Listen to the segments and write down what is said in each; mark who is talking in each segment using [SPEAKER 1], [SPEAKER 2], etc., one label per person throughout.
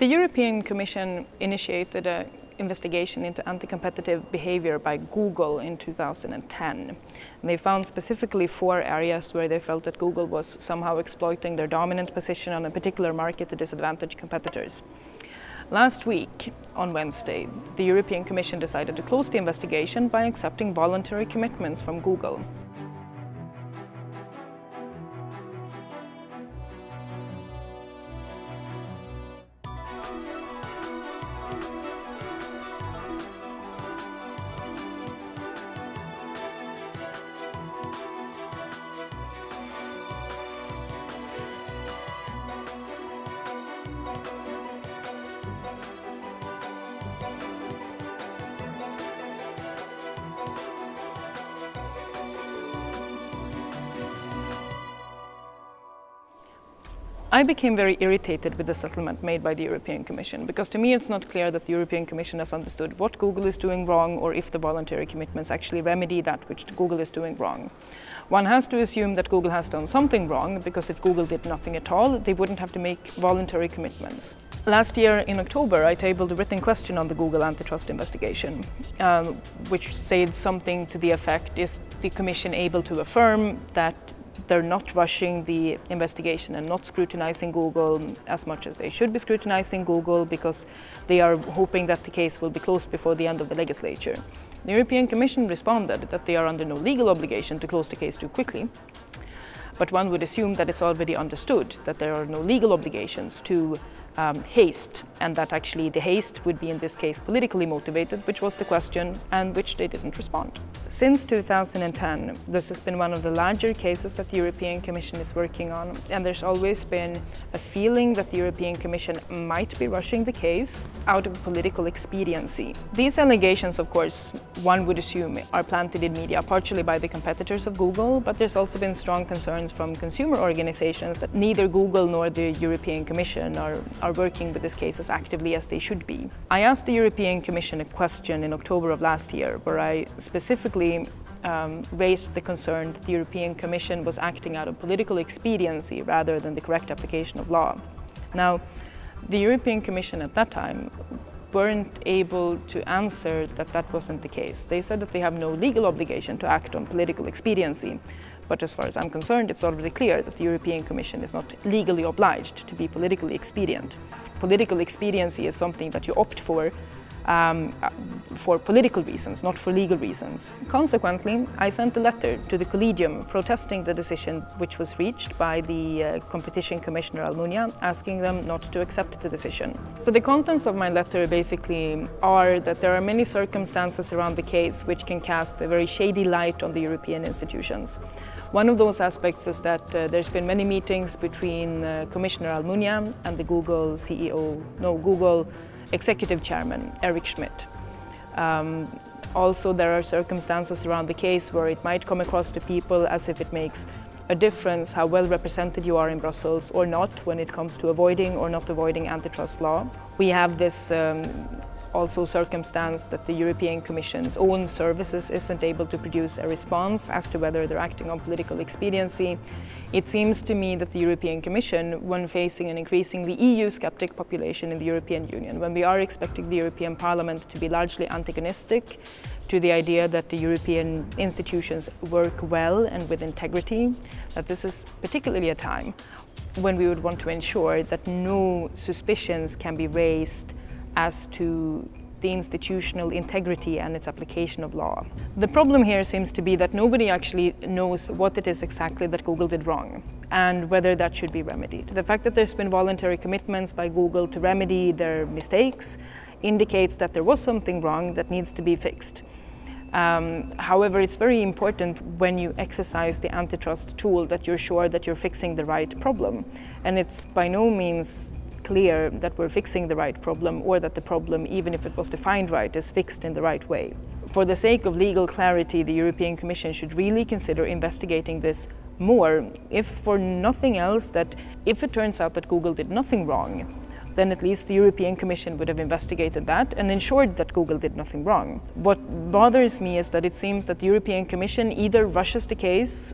[SPEAKER 1] The European Commission initiated an investigation into anti-competitive behavior by Google in 2010. And they found specifically 4 areas where they felt that Google was somehow exploiting their dominant position on a particular market to disadvantage competitors. Last week, on Wednesday, the European Commission decided to close the investigation by accepting voluntary commitments from Google. I became very irritated with the settlement made by the European Commission, because to me it's not clear that the European Commission has understood what Google is doing wrong or if the voluntary commitments actually remedy that which Google is doing wrong. One has to assume that Google has done something wrong, because if Google did nothing at all, they wouldn't have to make voluntary commitments. Last year in October, I tabled a written question on the Google antitrust investigation, which said something to the effect, is the Commission able to affirm that they're not rushing the investigation and not scrutinizing Google as much as they should be scrutinizing Google, because they are hoping that the case will be closed before the end of the legislature. The European Commission responded that they are under no legal obligation to close the case too quickly, but one would assume that it's already understood that there are no legal obligations to haste, and that actually the haste would be in this case politically motivated, which was the question and which they didn't respond. Since 2010, this has been one of the larger cases that the European Commission is working on, and there's always been a feeling that the European Commission might be rushing the case out of political expediency. These allegations, of course, one would assume are planted in media partially by the competitors of Google, but there's also been strong concerns from consumer organizations that neither Google nor the European Commission are working with this case as actively as they should be. I asked the European Commission a question in October of last year, where I specifically raised the concern that the European Commission was acting out of political expediency rather than the correct application of law. Now, the European Commission at that time weren't able to answer that that wasn't the case. They said that they have no legal obligation to act on political expediency. But as far as I'm concerned, it's already clear that the European Commission is not legally obliged to be politically expedient. Political expediency is something that you opt for political reasons, not for legal reasons. Consequently, I sent a letter to the Collegium protesting the decision which was reached by the Competition Commissioner Almunia, asking them not to accept the decision. So the contents of my letter basically are that there are many circumstances around the case which can cast a very shady light on the European institutions. One of those aspects is that there's been many meetings between Commissioner Almunia and the Google Google Executive Chairman, Eric Schmidt. Also, there are circumstances around the case where it might come across to people as if it makes a difference how well represented you are in Brussels or not when it comes to avoiding or not avoiding antitrust law. We have this also circumstance that the European Commission's own services isn't able to produce a response as to whether they're acting on political expediency. It seems to me that the European Commission, when facing an increasingly EU-skeptic population in the European Union, when we are expecting the European Parliament to be largely antagonistic to the idea that the European institutions work well and with integrity, that this is particularly a time when we would want to ensure that no suspicions can be raised as to the institutional integrity and its application of law. The problem here seems to be that nobody actually knows what it is exactly that Google did wrong and whether that should be remedied. The fact that there's been voluntary commitments by Google to remedy their mistakes indicates that there was something wrong that needs to be fixed. However, it's very important when you exercise the antitrust tool that you're sure that you're fixing the right problem. And it's by no means clear that we're fixing the right problem, or that the problem, even if it was defined right, is fixed in the right way. For the sake of legal clarity, the European Commission should really consider investigating this more, if for nothing else, that if it turns out that Google did nothing wrong, then at least the European Commission would have investigated that and ensured that Google did nothing wrong. What bothers me is that it seems that the European Commission either rushes the case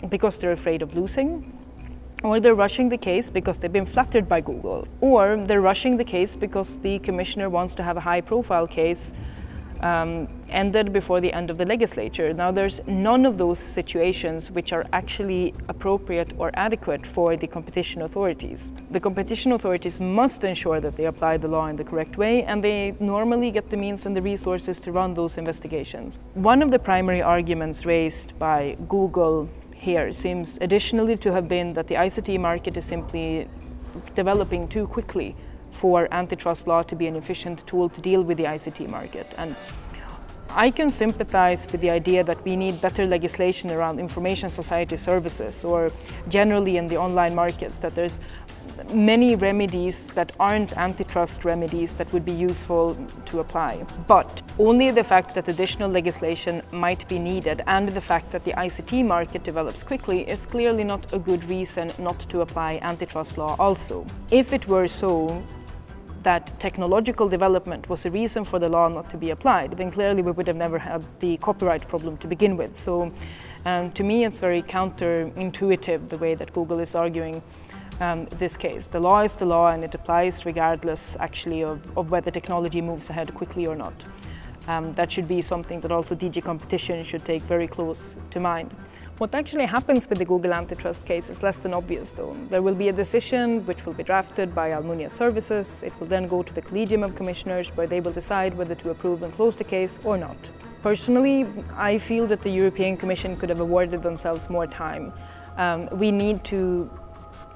[SPEAKER 1] because they're afraid of losing, or they're rushing the case because they've been flattered by Google, or they're rushing the case because the commissioner wants to have a high-profile case ended before the end of the legislature. Now, there's none of those situations which are actually appropriate or adequate for the competition authorities. The competition authorities must ensure that they apply the law in the correct way, and they normally get the means and the resources to run those investigations. One of the primary arguments raised by Google here seems additionally to have been that the ICT market is simply developing too quickly for antitrust law to be an efficient tool to deal with the ICT market. And I can sympathize with the idea that we need better legislation around information society services, or generally in the online markets, that there's many remedies that aren't antitrust remedies that would be useful to apply. But only the fact that additional legislation might be needed and the fact that the ICT market develops quickly is clearly not a good reason not to apply antitrust law also. If it were so that technological development was a reason for the law not to be applied, then clearly we would have never had the copyright problem to begin with. So to me, it's very counterintuitive the way that Google is arguing this case. The law is the law, and it applies regardless actually of whether technology moves ahead quickly or not. That should be something that also DG Competition should take very close to mind. What actually happens with the Google antitrust case is less than obvious, though. There will be a decision which will be drafted by Almunia Services. It will then go to the Collegium of Commissioners, where they will decide whether to approve and close the case or not. Personally, I feel that the European Commission could have awarded themselves more time. We need to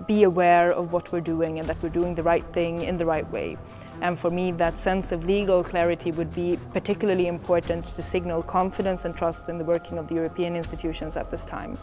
[SPEAKER 1] be aware of what we're doing and that we're doing the right thing in the right way. And for me, that sense of legal clarity would be particularly important to signal confidence and trust in the working of the European institutions at this time.